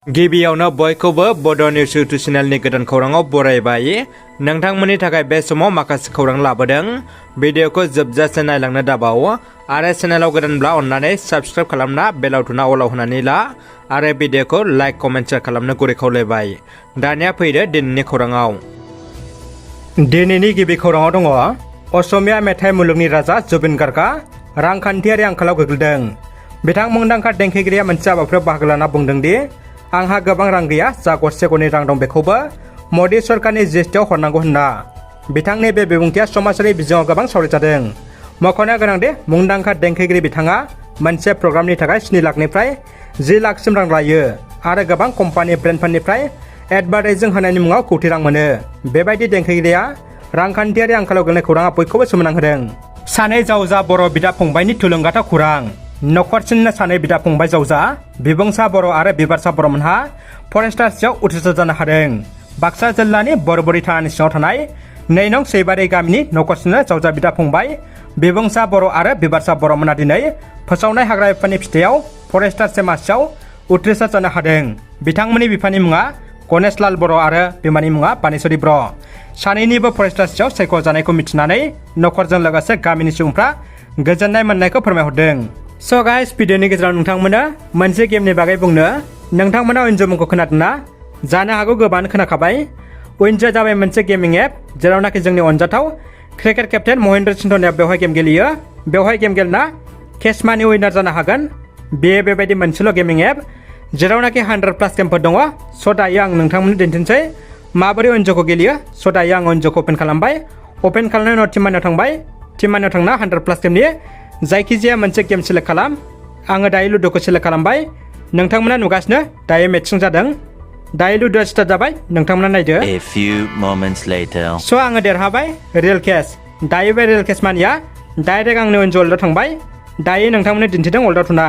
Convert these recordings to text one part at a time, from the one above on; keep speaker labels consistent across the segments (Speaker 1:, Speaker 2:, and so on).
Speaker 1: गिबियावनो बयखौबो बड' निउस इउटुब चेनेलनि गोदान खौराङाव बरायबाय। नोंथांमोननि थाखाय बे समाव माखासे खौरां लाबोदों। भिडिअखौ जोबजासे नायलांनो दाबाव आरो चेनेलाव गोदानब्ला अन्नानै साबस्क्राइब खालामना बेल आइकनआ अलाव होनानै ला आरो भिडिअखौ लाइक कमेन्ट शेयार खालामनो गुरै खावलायबाय। दानिया फैदो दिनैनि खौराङाव। दिनैनि गिबि खौराङाव दङ असमिया मेथाइ मुलुगनि राजा जुबिन गार्गआ रांखान्थियारि आंखालाव गोग्लैदों। बिथां मुंदांखा देंखोगिरिया मोनसे हाबाफारियाव बाहागो लाना बुंदों दि आंहा गोबां रां गैया, जा गरसे गरनै रां दं बेखौबो मदि सरकारनि जिएसटिआव हरनांगौ होनना। बिथांनि बे बिबुंथिया समाजारि बिजोङाव गोबां सावरायजादों। मख'नो गोनांदि मुंदांखा देंखोगिरि बिथाङा मोनसे प्रग्रामनि थाखाय 7 लाखनिफ्राय 10 लाखसिम रां लायो आरो गोबां कम्पानि ब्रेन्डफोरनिफ्राय एडभार्टाइजिं होनायनि मुङाव कौटि रां मोनो। बेबायदि देंखोगिरिया रांखान्थियारि आंखालाव गोलैनाय खौराङा बयखौबो सोमोनांहोदों। सानै जावजा बर' बिदा फंबायनि थुलुंगाथाव खौरां। नखरसेनिनो सानै बिदा फंबाय जावजा बिबुंसा बर' आरो बिबारसा बर'मोनहा फरेस्टार्सआव उथ्रिसार जानो हादों। बाक्सा जिल्लानि बरबरि थानानि सिङाव थानाय 2 नं सैबारि गामिनि नखरसेनिनो जावजा बिदा फंबाय बिबुंसा बर' आरो बिबारसा बर'मोनहा दिनै फोसावनाय हाग्रा बिफाननि फिथायाव फरेस्टार्स मासियाव उथ्रिसार जानो हादों। बिथांमोननि बिफानि मुङा गणेश लाल बर' आरो बिमानि मुङा बानेश्वरी बर'। सानैनिबो फरेस्टार्सआव सायख'जानायखौ मिथिनानै नखरजों लोगोसे गामिनि सुबुंफ्रा गोजोननाय मोननायखौ फोरमायहरदों। स' गाइस, भिडिअनि गेजेराव नोंथांमोना मोनसे गेमनि बागै बुंनो। नोंथांमोना उइनज' मुंखौ खोनादोंना? जानो हागौ गोबाङानो खोनाखाबाय। उइनज'आ जाबाय मोनसे गेमिं एप जेरावनाखि जोंनि अनजाथाव क्रिकेट केप्टेन महेन्द्र सिंह धोनिया बेवहाय गेम गेलेयो। बेवहाय गेम गेलेना केस मानि उइनार जानो हागोन। बेयो बेबायदि मोनसेल' गेमिं एप जेरावनाखि 100+ गेमफोर दङ। स' दायो आं नोंथांमोननो दिन्थिनोसै माबोरै उइनज'खौ गेलेयो। स' दायो आं उइनज'खौ अपेन खालामबाय। अपेन खालामनायनि उनाव टिम मानियाव थांबाय। टिम मानियाव थांना 100+ गेमनि जायखिजाया मोनसे गेम सेलेक्ट खालाम। आङो दायो लुड'खौ सेलेक्ट खालामबाय। नोंथांमोना नुगासिनो दायो मेटसिं जादों। दायो लुड'आ स्टार्ट जाबाय। नोंथांमोना नायदो।
Speaker 2: A few moments later.
Speaker 1: स' आङो देरहाबाय रियेल केस। दायो बे रियेल केस मानिया डाइरेक्ट आंनि उइनज' वर्ल्डआव थांबाय। दायो नोंथांमोननो दिन्थिदों वर्ल्डआव थुना।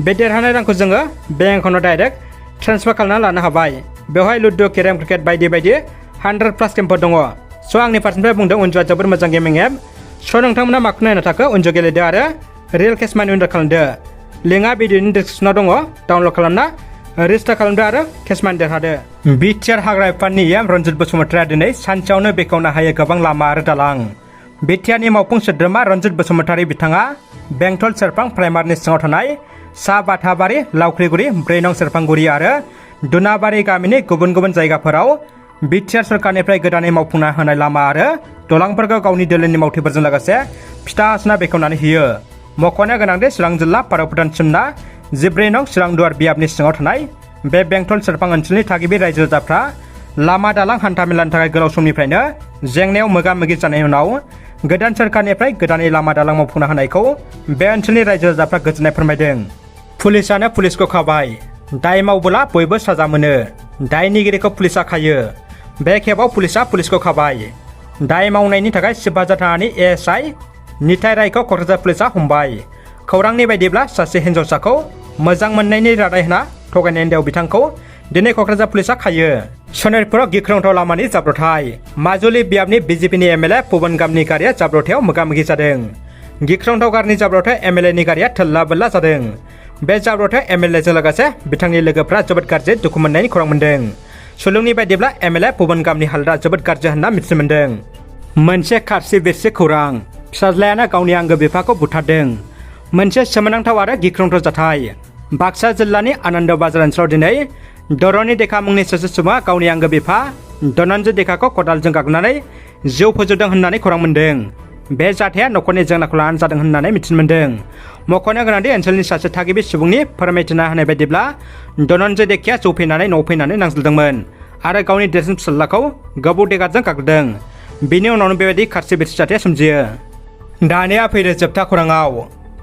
Speaker 1: बे देरहानाय रांखौ जोङो बेंक एकाउन्टआव डाइरेक्ट ट्रेन्सफार खालामना लानो हाबाय। बेवहाय लुड', केरेम, क्रिकेट बायदि बायदि 100+ गेमफोर दङ। स' आंनि फारसेनिफ्राय बुंदों उइनज'आ जोबोद मोजां गेमिं एप। स' नोंथांमोना माखौ नायनो थाखाय उइनज' गेलेदो आरो रियेल केस मानि उइनर खालामदो। लिंकआ भिडिअनि डिसक्रिपसनाव दङ। डाउनलड खालामना रेजिस्टार खालामदो आरो केस मानि देरहादो। बिटिआर हाग्रा बिफाननि एम रन्जित बसुमतारिया दिनै सानसेयावनो बेखेवनो हायो गोबां लामा आरो दालां। बिटिआरनि मावफुं सोद्रोमा रन्जित बसुमतारि बिथाङा बेंटल सेरफां प्राइमारनि सिङाव थानाय सा बाथाबारि, लावख्रिगुरि, 4 नं सेरफांगुरि आरो दुनाबारि गामिनि गुबुन गुबुन जायगाफोराव बिटिआर सरकारनिफ्राय गोदानै मावफुंना होनाय लामा आरो दलांफोरखौ गावनि दोलोनि मावथिफोरजों लोगोसे फिथा हासुना बेखेवनानै होयो। मख'नो गोनांदि चिरां जिल्ला भारत भुटानसिमना 14 नं चिरां दुवार बियाबनि सिङाव थानाय बे बेंटल सेरफां ओनसोलनि थागिबि रायजो राजाफ्रा लामा दालां हान्थामेलानि थाखाय गोलाव समनिफ्रायनो जेंनायाव मोगा मोगि जानायनि उनाव गोदान सोरखारनिफ्राय गोदानै लामा दालां मावफुंना होनायखौ बे ओनसोलनि रायजो राजाफ्रा गोजोननाय फोरमायदों। पुलिसानो पुलिसखौ खाबाय। दाय मावबोला बयबो साजा मोनो। दायनिगिरिखौ पुलिसा खायो। बे खेबाव पुलिसा पुलिसखौ खाबाय। दाय मावनायनि थाखाय सिपाझार थानानि एएसआइ निताय रायखौ क'क्राझार पुलिसा हमबाय। खौरांनि बायदिब्ला सासे हिन्जावसाखौ मोजां मोननायनि रादाय होना थगायनायनि दायाव बिथांखौ दिनै क'क्राझार पुलिसा खायो। सनितपुराव गिख्रंथाव लामानि जाब्रबथाय। माजुलि बियाबनि बिजेपिनि एमएलए पवन गामनि गारिया जाब्रबथायाव मोगा मोगि जादों। गिख्रंथाव गारिनि जाब्रबथाय एमएलएनि गारिया थोल्ला बोल्ला जादों। बे जाब्रबथायाव एमएलएजों लोगोसे बिथांनि लोगोफ्रा जोबोद गाज्रि दुखु मोननायनि खौरां मोन्दों। सुलुंनि बायदिब्ला एमएलए पवन गामनि हालोदा जोबोद गाज्रि होनना मिथिनो मोन्दों। मोनसे खारसि बिरसि खौरां। फिसाज्लायानो गावनि आंगो बिफाखौ बुथारदों। मोनसे सोमोनांथाव आरो गिख्रंथाव जाथाय। बाक्सा जिल्लानि आनन्द बाजार ओनसोलाव दिनै दरनि देखा मुंनि सासे सुबुङा गावनि आंगो बिफा धनन्जय देखाखौ खदालजों गाग्लिनानै जिउ फोजोबदों होननानै खौरां मोन्दों। बे जाथाया नखरनि जेंनाखौ लानानै जादों होननानै मिथिनो मोन्दों। मख'नो गोनांदि ओनसोलनि सासे थागिबि सुबुंनि फोरमायथिना होनाय बायदिब्ला धनन्जय देखाया जौ फैनानै न'आव फैनानै नांज्लायदोंमोन आरो गावनि देरसिन फिसाज्लाखौ गोबौ देगारजों गाग्लिदों। बिनि उनावनो बेबायदि खारसि बिरसि जाथाया सोमजियो। दानिया फैदो जोबथा खौराङाव।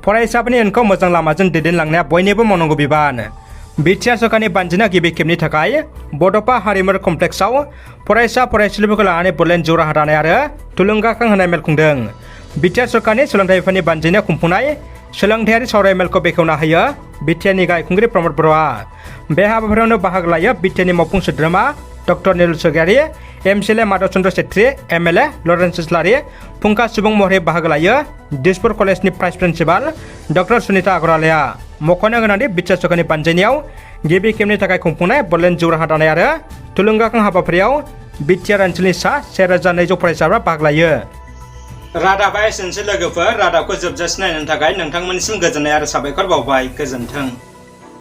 Speaker 1: फरायसाफोरनि इयुनखौ मोजां लामाजों दैदेनलांनाया बयनिबो मावनांगु बिबान। बिटिआर सरकारनि बानजायना गिबि खेबनि थाखाय बड'फा हारिमु कमप्लेक्सआव फरायसा फरायसुलिफोरखौ लानानै बड'लेण्ड जिउ राहा दानाय आरो थुलुंगाखां होनाय मेल खुंदों। बिटिआर सरकारनि सोलोंथाइ बिफाननि बानजायनायाव खुंफुंनाय सोलोंथायारि सावराय मेलखौ बेखेवना होयो बिटिआरनि गायखुंग्रि प्रमद बर'आ। बे हाबाफारियावनो बाहागो लायो बिटिआरनि मावफुं सोद्रोमा doctor Nirul Swargiary, MCLA Madhav Chandra Chhetri, MLA Lawrence Islary, फुंखा सुबुं महरै बाहागो लायो दिसपुर कलेजनि भाइस प्रिन्सिपाल डक्टर सुनिता अग्रवालाया। मख'नो गोनांदि बिटिआर सरकारनि बानजायनायाव गिबि खेबनि थाखाय खुंफुंनाय बड'लेण्ड जिउ राहा दानाय आरो थुलुंगाखां हाबाफारियाव बिटिआर ओनसोलनि सा 1200 फरायसाफ्रा बाहागो लायो। रादाबा एसेनोसै लोगोफोर, रादाबखौ जोबजासिम नायनायनि थाखाय नोंथांमोननिसिम गोजोननाय आरो साबायखर बावबाय। गोजोन्थों।